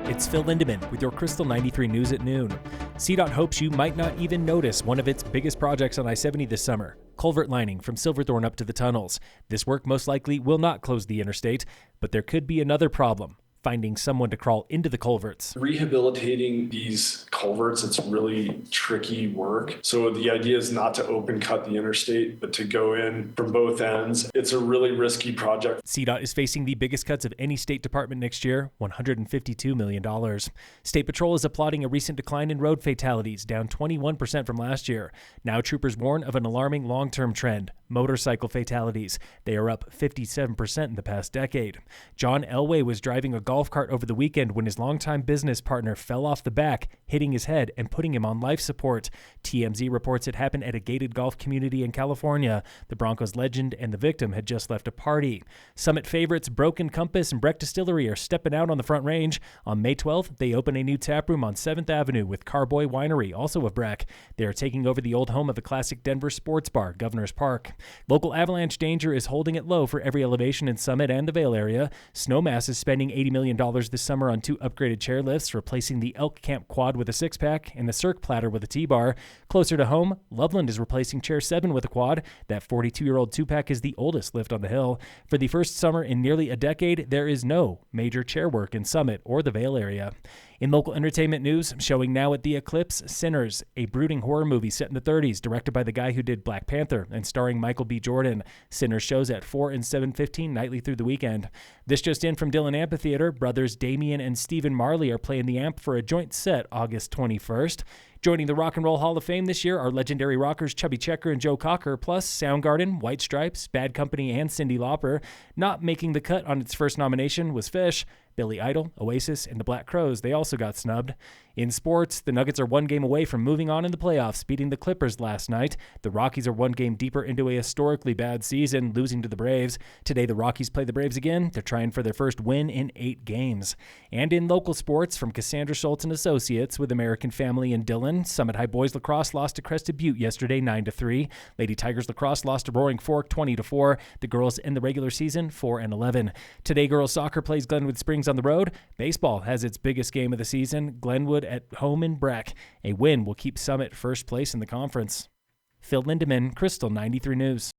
It's Phil Lindemann with your Krystal 93 News at noon. CDOT hopes you might not even notice one of its biggest projects on I-70 this summer, culvert lining from Silverthorne up to the tunnels. This work most likely will not close the interstate, but there could be another problem: finding someone to crawl into the culverts. Rehabilitating these culverts, it's really tricky work. So the idea is not to open cut the interstate, but to go in from both ends. It's a really risky project. CDOT is facing the biggest cuts of any state department next year, $152 million. State Patrol is applauding a recent decline in road fatalities, down 21% from last year. Now troopers warn of an alarming long-term trend: motorcycle fatalities. They are up 57% in the past decade. John Elway was driving a golf cart over the weekend when his longtime business partner fell off the back, hitting his head and putting him on life support. TMZ reports it happened at a gated golf community in California. The Broncos legend and the victim had just left a party. Summit favorites Broken Compass and Breck Distillery are stepping out on the Front Range. On May 12th, they open a new tap room on 7th Avenue with Carboy Winery, also of Breck. They are taking over the old home of a classic Denver sports bar, Governor's Park. Local avalanche danger is holding it low for every elevation in Summit and the Vail area. Snowmass is spending $80 million this summer on 2 upgraded chairlifts, replacing the Elk Camp quad with a 6-pack and the Cirque platter with a T-bar. Closer to home, Loveland is replacing Chair 7 with a quad. That 42-year-old 2-pack is the oldest lift on the hill. For the first summer in nearly a decade, there is no major chair work in Summit or the Vail area. In local entertainment news, showing now at the Eclipse, Sinners, a brooding horror movie set in the 30s, directed by the guy who did Black Panther and starring Michael B. Jordan. Sinners shows at 4 and 7:15 nightly through the weekend. This just in from Dillon Amphitheater, brothers Damian and Stephen Marley are playing the amp for a joint set August 21st. Joining the Rock and Roll Hall of Fame this year are legendary rockers Chubby Checker and Joe Cocker, plus Soundgarden, White Stripes, Bad Company, and Cyndi Lauper. Not making the cut on its first nomination was Phish. Billy Idol, Oasis, and the Black Crowes, they also got snubbed. In sports, the Nuggets are 1 game away from moving on in the playoffs, beating the Clippers last night. The Rockies are 1 game deeper into a historically bad season, losing to the Braves. Today, the Rockies play the Braves again. They're trying for their first win in 8 games. And in local sports, from Cassandra Schultz and Associates with American Family in Dillon, Summit High Boys Lacrosse lost to Crested Butte yesterday 9-3. Lady Tigers Lacrosse lost to Roaring Fork 20-4. The girls in the regular season 4-11. Today, girls soccer plays Glenwood Springs on the road. Baseball has its biggest game of the season, Glenwood at home in Breck. A win will keep Summit first place in the conference. Phil Lindemann, Krystal 93 News.